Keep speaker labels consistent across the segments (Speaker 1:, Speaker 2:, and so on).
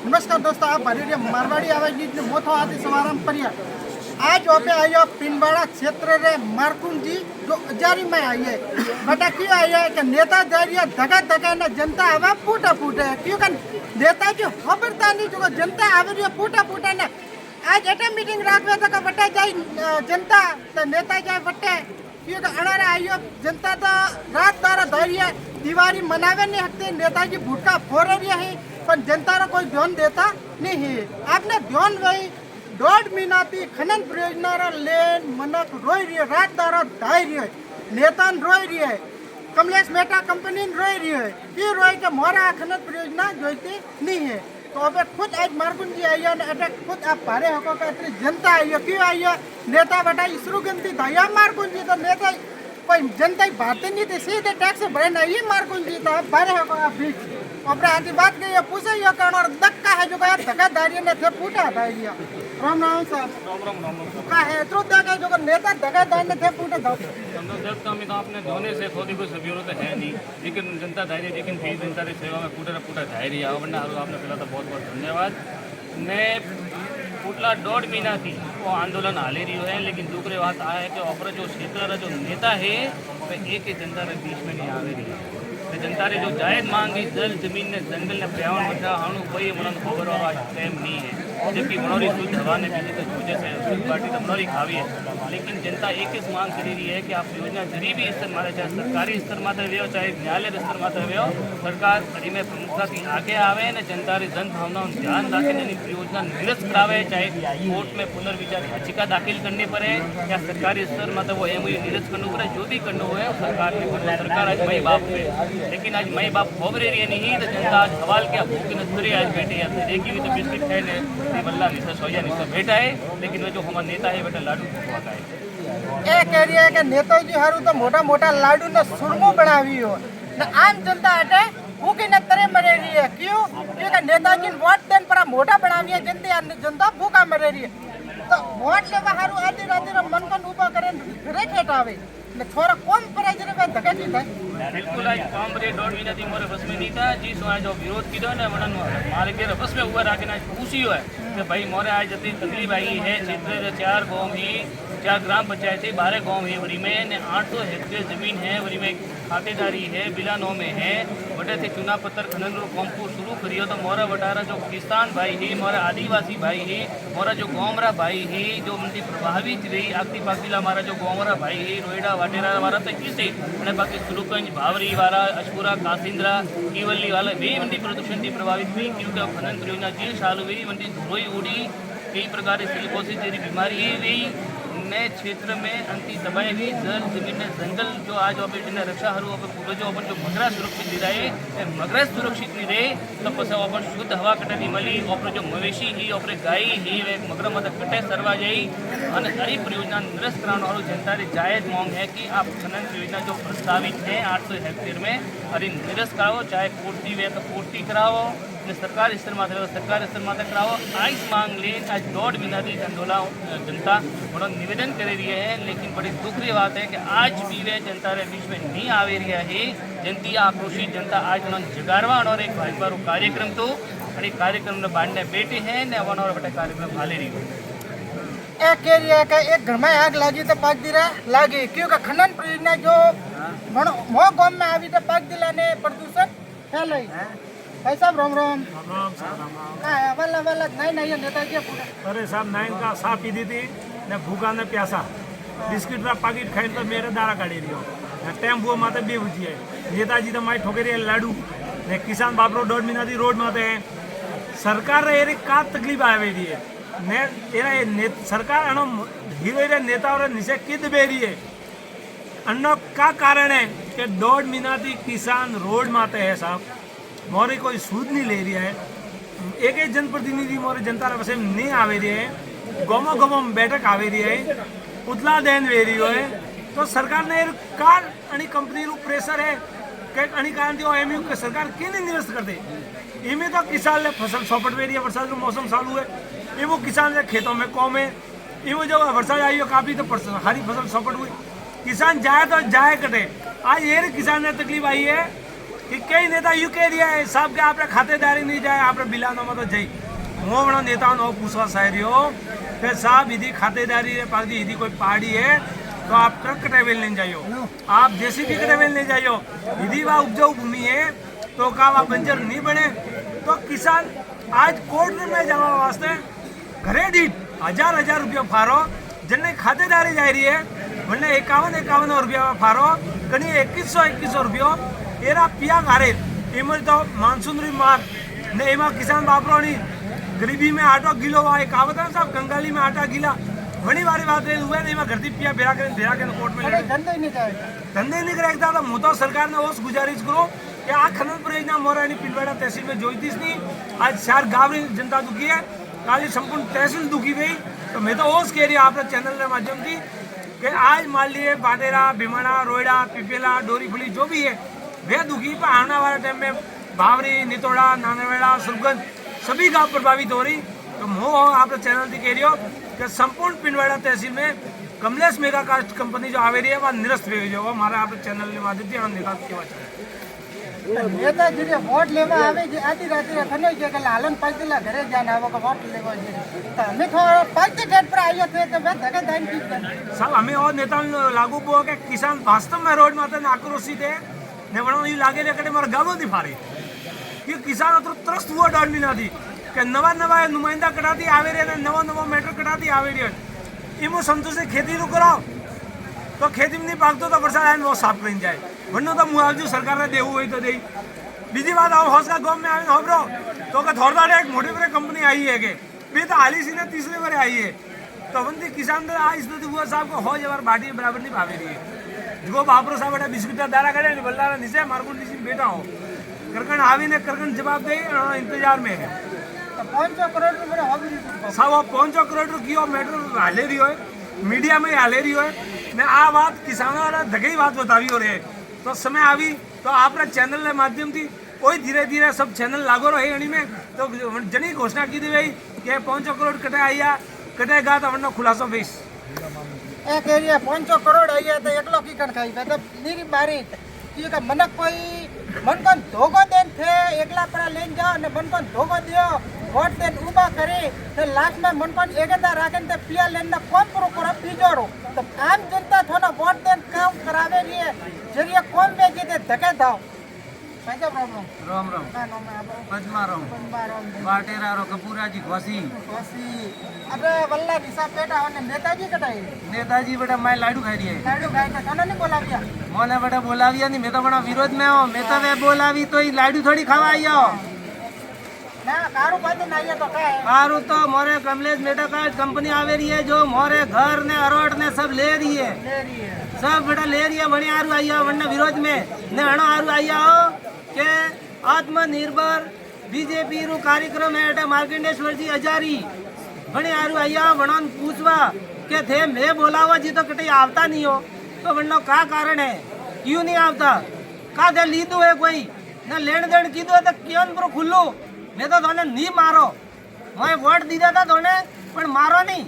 Speaker 1: नमस्कार दोस्तों, आप भरी मारवाड़ी आवाज ने मोथो आदि समारंभ करिए। आज वहाँ पे आई है पिंडवाड़ा क्षेत्र रे मारकुंड जी जो अजारी में आई है। बटा क्यों आई है कि नेता जारिया धका धका न जनता आवा फूटा फूटे क्यों कर नेता जो खबरता नहीं जो जनता आवे रही फूटा फूटे न। आज एटा मीटिंग राखवे तो का बटा जाए जनता तो नेता जाए बटे क्यों कि अनारा आई है जनता तो रात दारा धैर्य दिवाली मनावे नहीं हकते। नेताजी भूटका फोड़ रही है पर जनता को कोई ध्यान देता नहीं है। आपने ध्यान वही 1.5 महीना थी खनन परियोजना लेन मनक रोई रही है, रात दारा धाई रही है, नेता रोई रही है, कमलेश मेहता कंपनी रोई रही है। क्यों रोई के मोरा खनन परियोजना जोईती नहीं है। तो अब खुद आज मारकुंड जी आई है अटक खुद आप भारे हको का इतनी जनता आई है। क्यों आई है नेता बेटा इसरू गंती धाया मारकुंड जी तो नेता कोई जनता ही भारतीय नहीं थे सीधे टैक्स भरे ना ये मारकुंड जी तो आप भारे हको आप बीच अपने आदि बात गई पूछे ये कारण और धक्का है जो धक्का दारिया ने थे फूटा दारिया। राम राम साहब का है तो धक्का जो नेता धक्का दारिया थे फूटा था
Speaker 2: तो आपने धोने से थोड़ी कोई जरूरत है नहीं, लेकिन जनता धैर्य लेकिन फिर जनता की सेवा में पूरा धैर्य आवड़ना आपने पहला तो बहुत बहुत धन्यवाद। मैं पुटला 1.5 महीना थी वो आंदोलन हाले रही है, लेकिन दूसरी बात आ है कि ऑपर जो क्षेत्र जो नेता है वह एक ही जनता के बीच में नहीं आवे रही है। तो जनता रे जो जायज मांगी जल जमीन ने जंगल ने पर्यावरण बचा हाणु कोई मन खबर वाला टाइम नहीं है। जबकि मनोरी शुद्ध हवा ने पीली तो जूझे से शुद्ध पार्टी तो मनोरी खावी है, लेकिन जनता एक ही मांग करी रही है कि आप योजना जरी भी स्तर मारे चाहे सरकारी स्तर मात्र वे चाहे न्यायालय स्तर मात्र वे सरकार कड़ी में प्रमुखता की आगे आवे ने जनता री जन भावनाओं ध्यान रखे योजना निरस्त करावे, चाहे कोर्ट में पुनर्विचार याचिका दाखिल करनी पड़े या सरकारी स्तर में वो एमओयू निरस्त करना पड़े, जो भी करना है सरकार ने करना। सरकार आज मई बाप पे, लेकिन आज मई बाप खोबरे रही नहीं तो जनता आज सवाल क्या भूख नजरे आज बैठी है देखी हुई तो बिस्किट खाए ने बल्ला निशा सोया निशा बैठा है, लेकिन वो जो हमारा नेता है बेटा लाडू खुआ है
Speaker 1: ए कह रही है कि नेताजी हारू तो मोटा मोटा लाडू ने सुरमो बनावी हो न आम जनता हटे भूखी न तरे मरे रही है। क्यों क्योंकि नेताजी ने वोट देने पर मोटा बनावी है जनता भूखा मरे रही है। तो वोट लेवा हारू आधी राती मन को ऊपर करे घरे ठेठावे ने छोरा कौन पर जरे वे धक्का जी था।
Speaker 2: बिल्कुल आज काम रे 1.5 महीना थी मोरे बस में नहीं था जी सो आज जो विरोध कीधो ने वणन मारे के बस में हुआ राके आज पूछी है कि भाई मोरे आज जती तकलीफ आई है क्षेत्र रे 4 गांव ही 4 ग्राम पंचायत है 12 गांव है वरी में ने 800 हेक्टेयर जमीन है वरी में खातेदारी है बिलानो में है वटे से चुना पत्थर खनन रो कंपू शुरू करियो तो मोरा वटारा जो किसान भाई ही मोरा आदिवासी भाई ही मोरा जो गोमरा भाई ही जो मंडी प्रभावित रही आगती पागीला हमारा जो गोमरा भाई ही रोहिड़ा वाटेरा वाला तो किसे અને બાકી સુલુકંજ ભાવરી વાળા અશપુરા કાસિંદ્રા कीवली वाला वे मंडी प्रदूषण थी प्रभावित हुई क्योंकि खनन परियोजना जी चालू हुई मंडी धोई उड़ी कई प्रकार की सिलिकोसिस जैसी बीमारी हुई नए क्षेत्र में अंति दबाई हुई जल जमीन में जंगल जो आज अपन रक्षा हरू अपन पूर्वजों अपन जो मगरा सुरक्षित नहीं रहे मगरा सुरक्षित नहीं रहे तो पस अपन शुद्ध हवा कटे नहीं मिली और जो मवेशी ही और गाय ही वे मगरा मत कटे सरवा जाई और हरी परियोजना निरस्त कराने वालों जनता की जायज मांग है कि आप खनन परियोजना जो प्रस्तावित है 800 हेक्टेयर में हरी निरस्त कराओ, चाहे पूर्ति वे तो पूर्ति कराओ सरकार स्तर मात्र सरकार स्तर मात्र कराओ। आज मांग ले आज 1.5 महीना थी चंदोला जनता बड़ा निवेदन कर रही है, लेकिन बड़ी दुख की बात है कि आज भी वे जनता के बीच में नहीं आ रही है। जनती आक्रोशित जनता आज उन्होंने जगारवा और एक भाजपा कार्यक्रम तो कार्यक्रम ने बांटने बैठे हैं ने और बटे कार्यक्रम हाले रही
Speaker 1: ए कह रही है कि एक घर में आग लगी तो पाक दिला लागी क्योंकि खनन परियोजना जो मो गांव में आई तो पाक दिला ने प्रदूषण फैलाई भाई साहब राम राम वाला वाला नहीं नेताजी पूरा
Speaker 3: अरे साहब नाइन का सा पी दी थी ने भूखा ने प्यासा बिस्किट का पैकेट खाई तो मेरे दारा काढ़ी रही हो टेम्पो माते बे बुझी है नेताजी तो माई ठोके रही लाडू ने किसान बापरो 1.5 महीना थी रोड माते हैं सरकार रे का तकलीफ आवे रही है ने एरा सरकार अनो हीरो रे नेता और निसे किद बेरी है अन्नो का कारण है कि 1.5 महीना थी किसान रोड माते है साहब मोरे कोई सूद नहीं ले रही है। एक एक जनप्रतिनिधि मोरे जनता वसे नहीं आवे रही है गोमो गोमो बैठक आवे रही है उतला देन वे रही है तो सरकार ने कार अणी कंपनी रू प्रेशर है कि अणी कारण थी एमयू के सरकार क्यों नहीं निरस्त कर दे इमें तो किसान ने फसल सौपट वे रही है बरसात का मौसम चालू है ये वो किसान ने खेतों में कौम है ये वो जब बरसात आई हो काफ़ी तो हरी फसल सौपट हुई किसान जाए तो जाए कटे आज ये किसान ने तकलीफ आई है कि कई नेता यू कह दिया है साहब के आप खातेदारी नहीं जाए आप बिलानो में तो जई वो बड़ा नेता नो पूछवा साहरी हो कि साहब यदि खातेदारी है पादी यदि कोई पहाड़ी है तो आप ट्रक कटेवेल नहीं जाइयो आप जेसीबी कटेवेल नहीं जाइयो यदि वह उपजाऊ भूमि है तो का वह बंजर नहीं बने तो किसान आज कोर्ट में जावा वास्ते घरे दीठ हजार रुपया फारो जिन्हें खातेदारी जा रही है वरना 51 रुपया फारो कहीं 2100 रुपया एरा पिया घारे एम तो मानसून री मार ने एमा किसान बापरो नी गरीबी में आटो गीलो वा एक आवत है साहब कंगाली में आटा गीला घणी वारी बात है हुए एमा घरती पिया बेरा के कोर्ट में ले
Speaker 1: धंधे नहीं करे
Speaker 3: एकदा तो मु तो सरकार ने ओस गुजारिश करो कि आ खनन परियोजना मोरानी पिलवाड़ा तहसील में जोईतीस नहीं आज चार गांव री जनता दुखी है काली संपूर्ण तहसील दुखी गई तो मैं तो ओस कह रही आप चैनल के माध्यम थी कि आज मान लिए बाटेरा भीमाणा रोयडा पिपेला डोरीफुली जो भी है वे दुखी पर आने वाले टाइम में भावरी नितोड़ा नानावेड़ा सुरगंज सभी गांव प्रभावित हो रही तो मैं आप चैनल थी कह रही हो कि संपूर्ण पिंडवाड़ा तहसील में कमलेश मेगा कास्ट कंपनी जो आवे रही है वह निरस्त हुई है वो हमारा आप चैनल के माध्यम से निकाल के
Speaker 1: नेता जी वोट लेवा आवे जे आधी रात्रि खने के के लालन पैदला घरे जाना आवो के वोट लेवा जे तो हमें थोड़ा पैदे डेट पर आयो थे तो मैं धके दान की
Speaker 3: साहब हमें और नेता लागू बो के किसान वास्तव में रोड माते आक्रोशित है ने वणो ई लागे रे कटे मार गावो दी फारे कि किसान तो त्रस्त हुआ डाल बिना दी के नवा नुमाइंदा कटाती आवे रे नवा मैटर कटाती आवे रे इमो संतोष से खेती नु कराओ तो खेती में नहीं पाकतो तो वर्षा आए वो साफ कर जाए वरना तो मुआवजो सरकार ने देवू हुई तो दे बीजी बात आओ हौसला गांव में आवे होबरो तो का थोड़ा एक मोटी बड़ी कंपनी आई है के बे तो हाली सी ने तीसरे बार आई है तो वंती किसान तो आज तो हुआ साहब को हो जबर बाटी बराबर नहीं भावे रही है जो बापरो साहब बेटा बिस्कुट दारा करे बल्ला नीचे मारकुंड नीचे बैठा हो करकन आवी ने करकन जवाब दे इंतजार में है
Speaker 1: तो 500 करोड़ रुपया हो गई
Speaker 3: साहब 500 करोड़ की मेट्रो हाले रही हो मीडिया में हाले रही हो ने आ बात किसानों वाला धगई बात बतावी हो रही है तो समय आवी तो आप चैनल के माध्यम थी कोई धीरे धीरे सब चैनल लागू रहे अणी में तो जनी घोषणा की थी भाई कि 500 करोड़ कटे आया कटेगा तो वरना खुलासो बीस
Speaker 1: एक एरिया 500 करोड़ आई है तो एकलो की कण खाई तो नीरी बारी ये का मनक कोई मन को धोखो देन थे एकला पड़ा लेन जाओ ने मन को धोखो दियो वोट देन उबा करे तो लास्ट में मन को एकदा राखन ते पिया लेन ना कौन प्रो करा पीजोरो तो आम जनता थोड़ा वोट देन काम करावे रही है जरिए कौन बेची दे धके दाओ पैसा प्रॉब्लम
Speaker 4: राम राम
Speaker 1: का नाम है आपको
Speaker 4: पद्मा राम
Speaker 1: पंबाराम
Speaker 4: बाटेरा रो कपूरा जी घोसी
Speaker 1: कोसी अबे वल्ला दिशा पेटा होने नेताजी कटाई
Speaker 4: नेताजी बेटा मैं लाडू खाई रही है
Speaker 1: लाडू गाय का खाना नहीं बोलाविया
Speaker 4: मोने बेटा बोलाविया नहीं मैं तो बड़ा विरोध में हो मैं तो वे बोलावी तो ही लाडू थोड़ी खावा आई हो
Speaker 1: ना कारू बात नहीं है तो क्या है
Speaker 4: मारू तो मोरे कमलेश मेटा का कंपनी आवे रही है जो मोरे घर ने अरोड ने सब ले रही है
Speaker 1: ले रही है
Speaker 4: सब बेटा ले रही है बड़ी आरू आई हो वरना विरोध में ने हणो आरू आई हो के आत्मनिर्भर बीजेपी रू कार्यक्रम है एटा मार्कंडेश्वर जी हजारी बड़ी आरू आई हो वणन पूछवा के थे मैं बोलावा जी तो कटे आवता नहीं हो तो वरना का कारण है क्यों नहीं आवता का दे लीधो है कोई ना लेन देन कीधो तो क्यों पर खुल्लो मैं तो थोने नहीं मारो मैं वोट दीदा था थोने पण मारो नहीं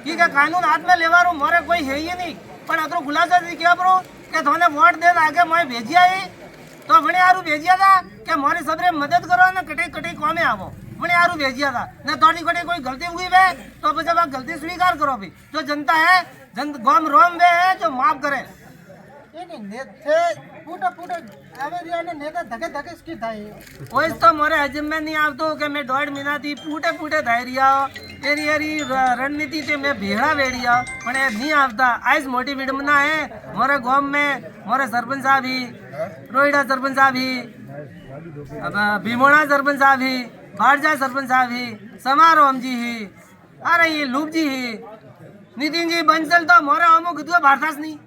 Speaker 4: ठीक है कानून हाथ में लेवारो मोरे कोई है ही नहीं पण अतरो खुलासा थी क्या बरो के थोने वोट दे आगे मैं भेजिया ही तो बड़े आरू भेजिया था के मोरे सबरे मदद करो ना कटे कटे कौमे आवो बड़े आरू भेजिया था ना थोड़ी कटे कोई गलती हुई वे तो बस अब गलती स्वीकार करो भी जो जनता है गम रोम वे है जो माफ करे
Speaker 1: ये नहीं नेते पूटा पूटा आवे रिया ने नेता धके धके इसकी थाई
Speaker 4: वही तो मोरे हजम में नहीं आवतो कि मैं 1.5 महीना थी पूटे पूटे धारिया एरी एरी रणनीति ते मैं भेड़ा वेड़िया पण ए नहीं आवता आज मोटी विडंबना है मोरे गांव में मोरे सरपंच साहब ही रोहिड़ा सरपंच साहब ही अब भीमोड़ा सरपंच साहब ही बारजा सरपंच साहब ही समारोह जी ही अरे ये लूप जी ही नितिन जी बंसल तो मोरे अमुक दुआ भारतास नहीं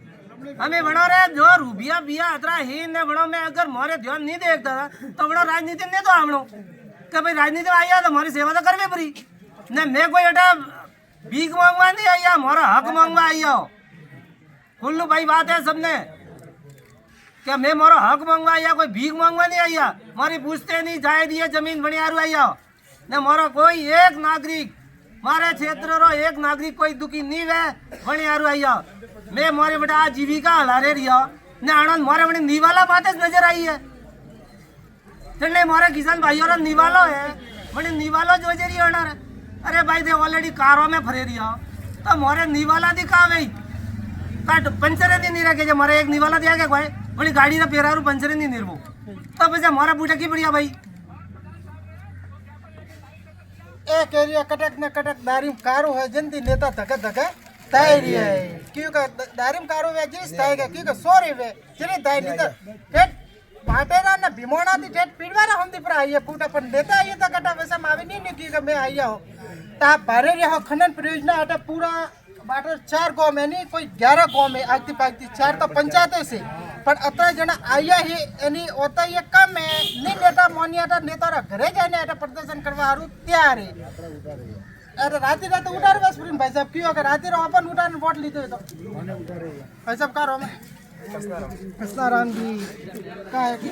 Speaker 4: हमें बना रहे जो रूबिया बिया अतरा ही ने बड़ो में अगर मोरे ध्यान नहीं देखता था तो बड़ा राजनीति ने तो हमनो कि भाई राजनीति में आया तो हमारी सेवा तो करवे पड़ी ने मैं कोई एटा भीख मांगवा नहीं आया मोरा हक मांगवा आया खुल्लू भाई बात है सबने क्या मैं मोरा हक मांगवा आया कोई भीख मांगवा नहीं आया मारी पूछते नहीं जाए दिए जमीन बनी आरू आया ने मोरा कोई एक नागरिक मारे क्षेत्र रो एक नागरिक कोई दुखी नहीं वे बनी आरू आया मैं मोरे बेटा आजीविका हला रे रिया ने आनंद मोरे बड़ी नीवाला बातें नजर आई है એટલે મારે કિસાન ભાઈઓનો નિવાલો હે મને નિવાલો જોજે રહી અનાર અરે ભાઈ દે ઓલરેડી કારો में ફરે રહ્યા તો મારે નિવાલા દી કા ભાઈ કાટ પંચર દી નહીં રાખે છે મારે એક નિવાલા દી આગે ભાઈ મને ગાડી ના પેરારું પંચર નહીં નિરવો તો પછી મારા બુટા કી પડ્યા ભાઈ
Speaker 1: એ કેરિયા કટક ને કટક દારીમ કારો है जंदी नेता धके धके तायरी है क्योंकि दारीम कारो वे जिस तायगा क्योंकि सोरी वे जिने ताय नहीं तो टेट पाटेरा ने भीमोना दी टेट पीड़वाना हमदी पर आइए पूटा पर नेता आइए तो कटा वैसा मावे नहीं क्योंकि मैं आइया हो ता भारे रे हो खनन परियोजना अटे पूरा बाटर 4 गांव में नहीं कोई 11 गांव में आगती पागती 4 तो पंचायतें से पर अത്ര जना आया ही एनी होता ये कम है नहीं नेता मोनिया नेता घरे जाने अटे प्रदर्शन करवा हारू तैयार है अरे राती रात उठार बस प्रेम भाई साहब क्यों अगर राती रो अपन उठार वोट लीधो तो भाई साहब का रो में कृष्णाराम जी का है की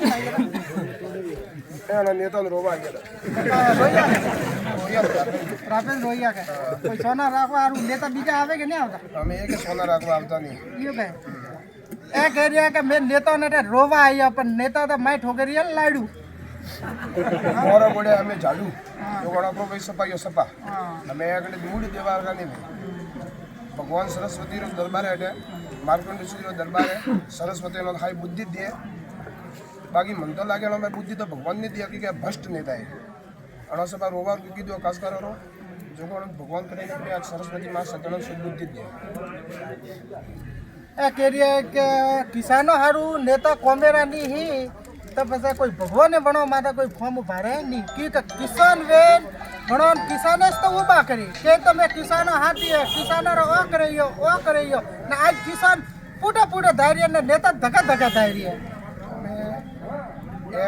Speaker 5: એના નેતાને રોવા ગયા
Speaker 1: रोया राफेल रोया के कोई सोना राखवा हारू नेता बीजा आवे के नहीं आवता
Speaker 5: અમે એક સોના રાખવા આવતા નહીં
Speaker 1: ये कहे ए कह रिया के मैं नेता ने रोवा आया पर नेता तो मैं ठोकरिया लाडू
Speaker 5: મોરા ગોડે અમે ઝાડુ જોગણ આપણો ભાઈ સપાયો સપા અમે આગળ મૂડી દેવા નહીં ભગવાન સરસ્વતીનો દરબાર એટલે માર્કંડ ઋષિનો દરબાર સરસ્વતીનો હાઈ બુદ્ધિ દે બાકી મન તો લાગે અમે બુદ્ધિ તો ભગવાનની દે કે ભ્રષ્ટ નેતા અણો સભા રોવા કીધું ખાસ કરો જોગણ ભગવાન કરીને આપણે આ સરસ્વતી માં સગણ સુબુદ્ધિ દે
Speaker 1: ए कह रिया के किसानों हारू नेता कोमेरा नहीं ही तो बस कोई भगवान ने बनो माता कोई फॉर्म भरे नहीं क्योंकि किसान वेन बनो किसाने तो उबा करी के तो मैं किसानों हाथी है किसानों रो ओ करियो ना आज किसान पूरा पूरा धैर्य ने नेता धका धका धैर्य
Speaker 5: એ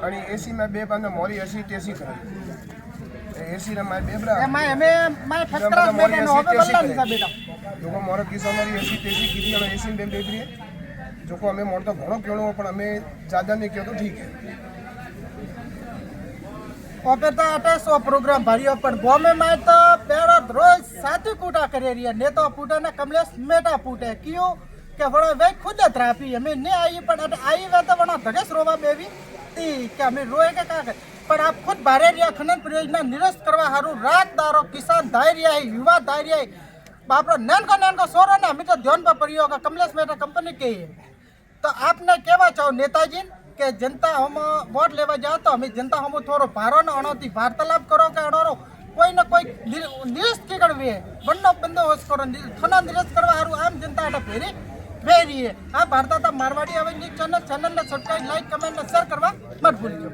Speaker 5: અને એસીમાં બે પાને મોરી એસી ટેસી કરી એસી ને મારે બેબરા
Speaker 1: ए मैं फर्स्ट क्लास में नो होबे बल्ला नहीं था बेटा
Speaker 5: જોકો મારો કિસાનરી એસી ટેસી કીધી અને એસી બે બેબરી જોકો અમે મોર તો ઘણો કેણો પણ અમે જ્યાદા નહીં કહો તો ઠીક है
Speaker 1: ઓપે તો અટે સો પ્રોગ્રામ ભર્યો પણ ગોમે માં તો પેરો રોજ સાથી કૂટા કરે रिया नेता पूटा ने कमलेश मेटा पूटे क्यों કે વણો વે ખુદ ત્રાપી અમે ને આવી પણ આવી વે તો વણો ધગસ રોવા બેવી તી કે અમે રોए के का પણ આપ ખુદ ભારે રહ્યા ખનન પરિયોजना નિરસ્ત કરવા હારું રાત દારો કિસાન ધૈર્ય है युवा धैर्य है बापरो नैन को सोरो ने हम तो ध्यान पर परियो का कमलेश मेटा कंपनी के है तो आपने केवा चाहो नेताजी के जनता हम वोट लेवा जाओ तो हमें जनता हम थोड़ो भारो न अणोती वार्तालाप करो के अणोरो कोई न कोई निरस्त की करवे बन्नो बंदो होश करो थना निरस्त करवा हारू आम जनता अटा फेरी वेरी है आ भारत मारवाड़ी अवे न्यूज़ चैनल ने सब्सक्राइब लाइक कमेंट ने शेयर करवा मत भूलियो।